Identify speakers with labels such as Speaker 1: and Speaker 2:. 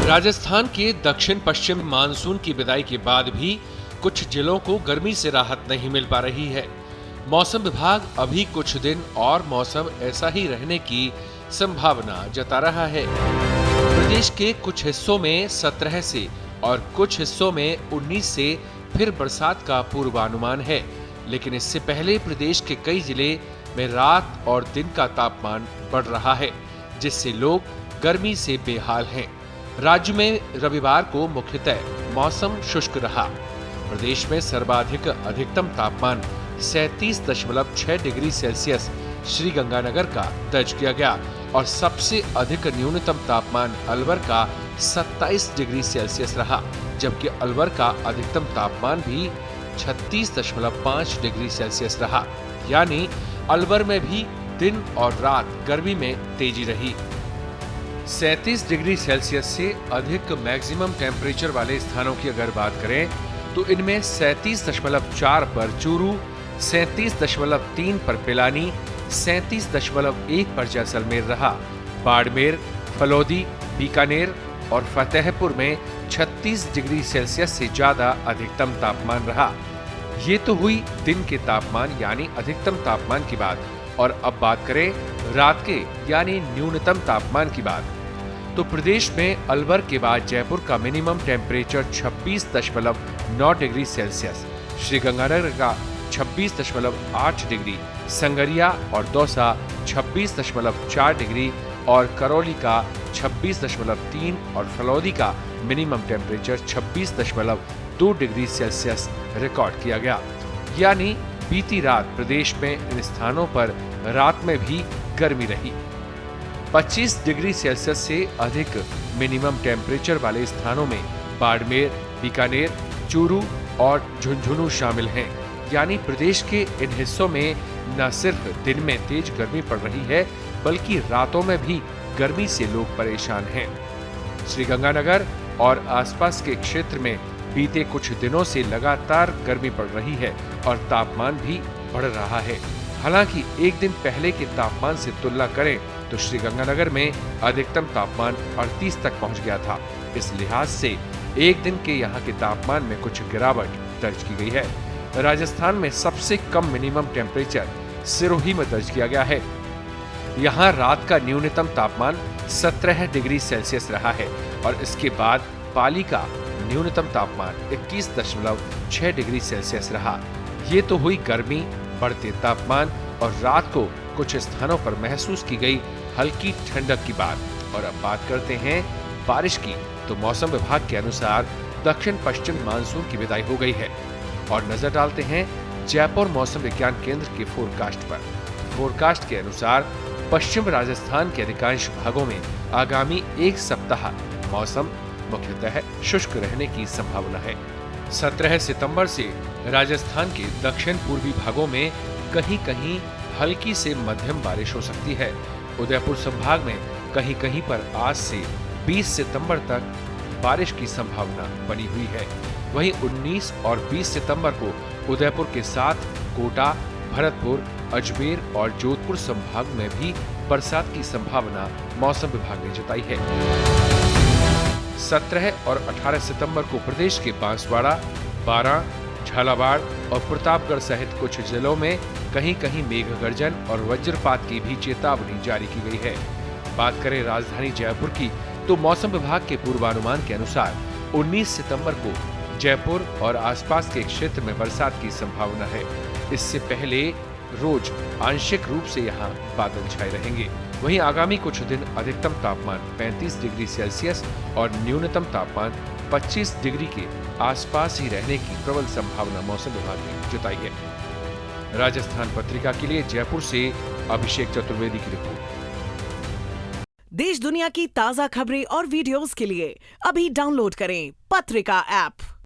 Speaker 1: राजस्थान के दक्षिण पश्चिम मानसून की विदाई के बाद भी कुछ जिलों को गर्मी से राहत नहीं मिल पा रही है। मौसम विभाग अभी कुछ दिन और मौसम ऐसा ही रहने की संभावना जता रहा है। प्रदेश के कुछ हिस्सों में 17 से और कुछ हिस्सों में 19 से फिर बरसात का पूर्वानुमान है, लेकिन इससे पहले प्रदेश के कई जिले में रात और दिन का तापमान बढ़ रहा है, जिससे लोग गर्मी से बेहाल हैं। राज्य में रविवार को मुख्यतः मौसम शुष्क रहा। प्रदेश में सर्वाधिक अधिकतम तापमान 37.6 डिग्री सेल्सियस श्रीगंगानगर का दर्ज किया गया और सबसे अधिक न्यूनतम तापमान अलवर का 27 डिग्री सेल्सियस रहा, जबकि अलवर का अधिकतम तापमान भी 36.5 डिग्री सेल्सियस रहा। यानी अलवर में भी दिन और रात गर्मी में तेजी रही। 37 डिग्री सेल्सियस से अधिक मैक्सिमम टेम्परेचर वाले स्थानों की अगर बात करें तो इनमें 37.4 पर चूरू, 37.3 पर पिलानी, 37.1 पर जैसलमेर रहा। बाड़मेर, फलोदी, बीकानेर और फतेहपुर में 36 डिग्री सेल्सियस से ज्यादा अधिकतम तापमान रहा। ये तो हुई दिन के तापमान यानी अधिकतम तापमान की बात। और अब बात करें रात के यानी न्यूनतम तापमान की बात, तो प्रदेश में अलवर के बाद जयपुर का minimum temperature 26.9 degree Celsius, Sriganganagar का 26.8 डिग्री, संगरिया और दौसा 26.4 डिग्री और करौली का 26.3 और फलौदी का minimum temperature 26.2 degree Celsius record किया गया। यानी बीती रात प्रदेश में इन स्थानों पर रात में भी गर्मी रही। 25 डिग्री सेल्सियस से अधिक मिनिमम टेम्परेचर वाले स्थानों में बाड़मेर, बीकानेर, चूरू और झुंझुनू शामिल हैं। यानी प्रदेश के इन हिस्सों में न सिर्फ दिन में तेज गर्मी पड़ रही है, बल्कि रातों में भी गर्मी से लोग परेशान हैं। श्रीगंगानगर और आसपास के क्षेत्र में बीते कुछ दिनों से लगातार गर्मी पड़ रही है और तापमान भी बढ़ रहा है। हालांकि एक दिन पहले के तापमान से तुलना करें तो श्रीगंगानगर में अधिकतम तापमान 38 तक पहुंच गया था। इस लिहाज से एक दिन के यहाँ के तापमान में कुछ गिरावट दर्ज की गई है। राजस्थान में सबसे कम मिनिमम टेम्परेचर सिरोही में दर्ज किया गया है। यहाँ रात का न्यूनतम तापमान 17 डिग्री सेल्सियस रहा है और इसके बाद पाली का न्यूनतम तापमान 21.6 डिग्री सेल्सियस रहा। ये तो हुई गर्मी, बढ़ते तापमान और रात को कुछ स्थानों पर महसूस की गई हल्की ठंडक की बात। और अब बात करते हैं बारिश की, तो मौसम विभाग के अनुसार दक्षिण पश्चिम मानसून की विदाई हो गई है। और नजर डालते हैं जयपुर मौसम विज्ञान केंद्र के फोरकास्ट पर। फोरकास्ट के अनुसार पश्चिम राजस्थान के अधिकांश भागों में आगामी एक सप्ताह मौसम मुख्यतः शुष्क रहने की संभावना है। 17 सितंबर से राजस्थान के दक्षिण पूर्वी भागों में कहीं कहीं हल्की से मध्यम बारिश हो सकती है। उदयपुर संभाग में कहीं कहीं पर आज से 20 सितंबर तक बारिश की संभावना बनी हुई है। वहीं 19 और 20 सितंबर को उदयपुर के साथ कोटा, भरतपुर, अजमेर और जोधपुर संभाग में भी बरसात की संभावना मौसम विभाग ने जताई है। 17 और 18 सितंबर को प्रदेश के बांसवाड़ा, बारां, झालावाड़ और प्रतापगढ़ सहित कुछ जिलों में कहीं कहीं मेघ गर्जन और वज्रपात की भी चेतावनी जारी की गई है। बात करें राजधानी जयपुर की, तो मौसम विभाग के पूर्वानुमान के अनुसार 19 सितंबर को जयपुर और आसपास के क्षेत्र में बरसात की संभावना है। इससे पहले रोज आंशिक रूप से यहाँ बादल छाए रहेंगे। वहीं आगामी कुछ दिन अधिकतम तापमान 35 डिग्री सेल्सियस और न्यूनतम तापमान 25 डिग्री के आसपास ही रहने की प्रबल संभावना मौसम विभाग ने जताई है। राजस्थान पत्रिका के लिए जयपुर से अभिषेक चतुर्वेदी की रिपोर्ट।
Speaker 2: देश दुनिया की ताजा खबरें और वीडियोस के लिए अभी डाउनलोड करें पत्रिका ऐप।